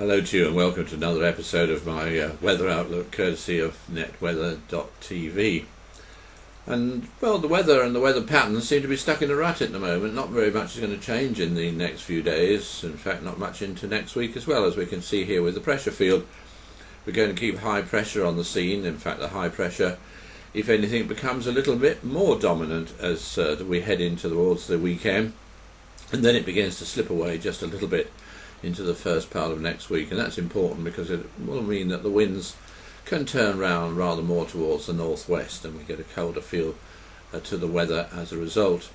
Hello to you and welcome to another episode of my weather outlook courtesy of Netweather.tv. And well, the weather and the weather patterns seem to be stuck in a rut at the moment. Not very much is going to change in the next few days. In fact, not much into next week as well, as we can see here with the pressure field. We're going to keep high pressure on the scene. In fact, the high pressure, if anything, becomes a little bit more dominant as we head in towards the weekend. And then it begins to slip away just a little bit into the first part of next week, and that's important because it will mean that the winds can turn round rather more towards the northwest and we get a colder feel to the weather as a result.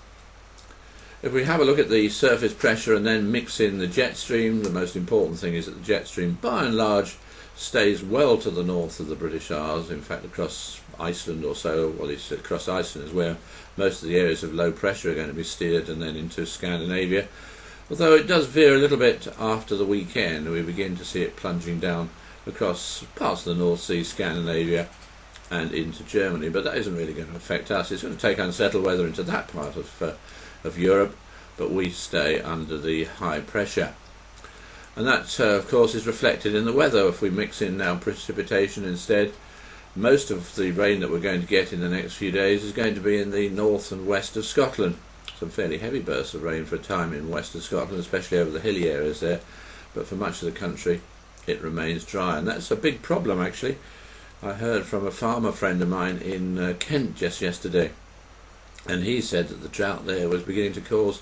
If we have a look at the surface pressure and then mix in the jet stream, the most important thing is that the jet stream by and large stays well to the north of the British Isles. In fact, across Iceland or so, well, it's across Iceland is where most of the areas of low pressure are going to be steered, and then into Scandinavia. Although it does veer a little bit after the weekend, we begin to see it plunging down across parts of the North Sea, Scandinavia and into Germany, but that isn't really going to affect us. It's going to take unsettled weather into that part of Europe, but we stay under the high pressure. And that, of course, is reflected in the weather. If we mix in now precipitation instead, most of the rain that we're going to get in the next few days is going to be in the north and west of Scotland. Some fairly heavy bursts of rain for a time in west of Scotland, especially over the hilly areas there, but for much of the country it remains dry, and that's a big problem actually. I heard from a farmer friend of mine in Kent just yesterday, and he said that the drought there was beginning to cause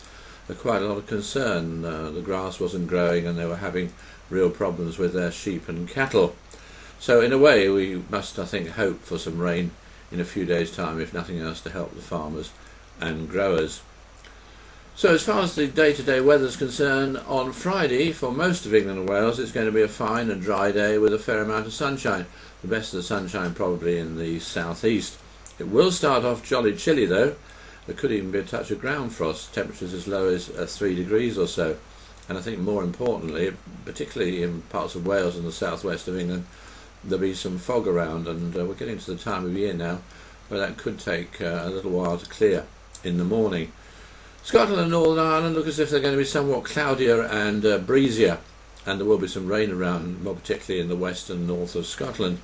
quite a lot of concern. The grass wasn't growing and they were having real problems with their sheep and cattle. So in a way we must, I think, hope for some rain in a few days' time, if nothing else, to help the farmers and growers. So as far as the day-to-day weather is concerned, on Friday for most of England and Wales it's going to be a fine and dry day with a fair amount of sunshine. The best of the sunshine probably in the southeast. It will start off jolly chilly though. There could even be a touch of ground frost, temperatures as low as 3 degrees or so. And I think more importantly, particularly in parts of Wales and the southwest of England, there'll be some fog around, and we're getting to the time of year now where that could take a little while to clear in the morning. Scotland and Northern Ireland look as if they're going to be somewhat cloudier and breezier, and there will be some rain around, more particularly in the west and north of Scotland.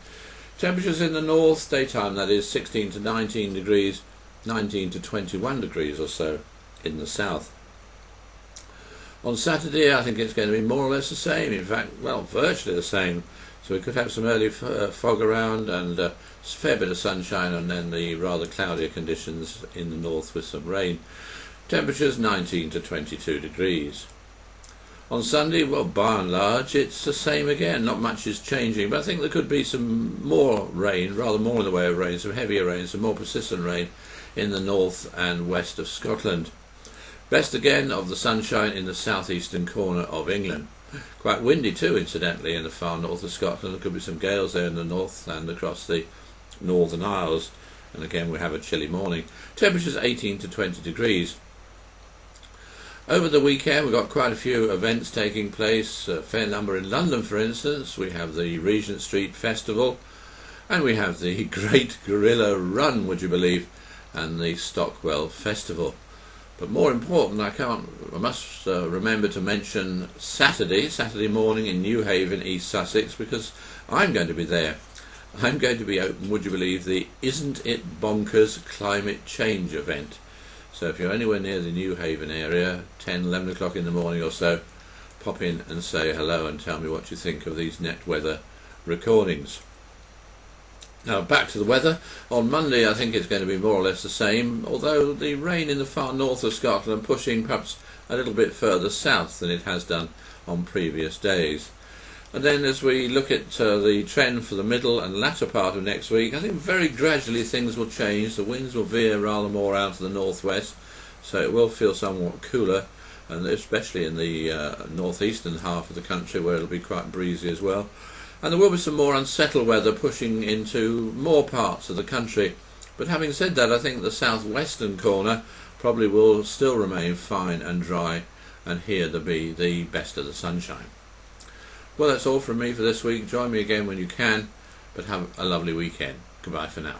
Temperatures in the north, daytime that is, 16 to 19 degrees, 19 to 21 degrees or so in the south. On Saturday I think it's going to be more or less the same, in fact, well, virtually the same. So we could have some early fog around and a fair bit of sunshine, and then the rather cloudier conditions in the north with some rain. Temperatures 19 to 22 degrees. On Sunday, well, by and large, it's the same again. Not much is changing, but I think there could be some more rain, rather more in the way of rain, some heavier rain, some more persistent rain in the north and west of Scotland. Best again of the sunshine in the southeastern corner of England. Quite windy too, incidentally, in the far north of Scotland. There could be some gales there in the north and across the Northern Isles. And again, we have a chilly morning. Temperatures 18 to 20 degrees. Over the weekend we've got quite a few events taking place, a fair number in London for instance. We have the Regent Street Festival, and we have the Great Gorilla Run, would you believe, and the Stockwell Festival. But more important, I must remember to mention Saturday morning in Newhaven, East Sussex, because I'm going to be there. I'm going to be open, would you believe, the Isn't It Bonkers Climate Change event. So if you're anywhere near the Newhaven area, 10, 11 o'clock in the morning or so, pop in and say hello and tell me what you think of these Netweather recordings. Now back to the weather. On Monday I think it's going to be more or less the same, although the rain in the far north of Scotland pushing perhaps a little bit further south than it has done on previous days. And then as we look at the trend for the middle and latter part of next week, I think very gradually things will change. The winds will veer rather more out to the northwest, so it will feel somewhat cooler, and especially in the northeastern half of the country where it'll be quite breezy as well. And there will be some more unsettled weather pushing into more parts of the country. But having said that, I think the southwestern corner probably will still remain fine and dry, and here there'll be the best of the sunshine. Well, that's all from me for this week. Join me again when you can, but have a lovely weekend. Goodbye for now.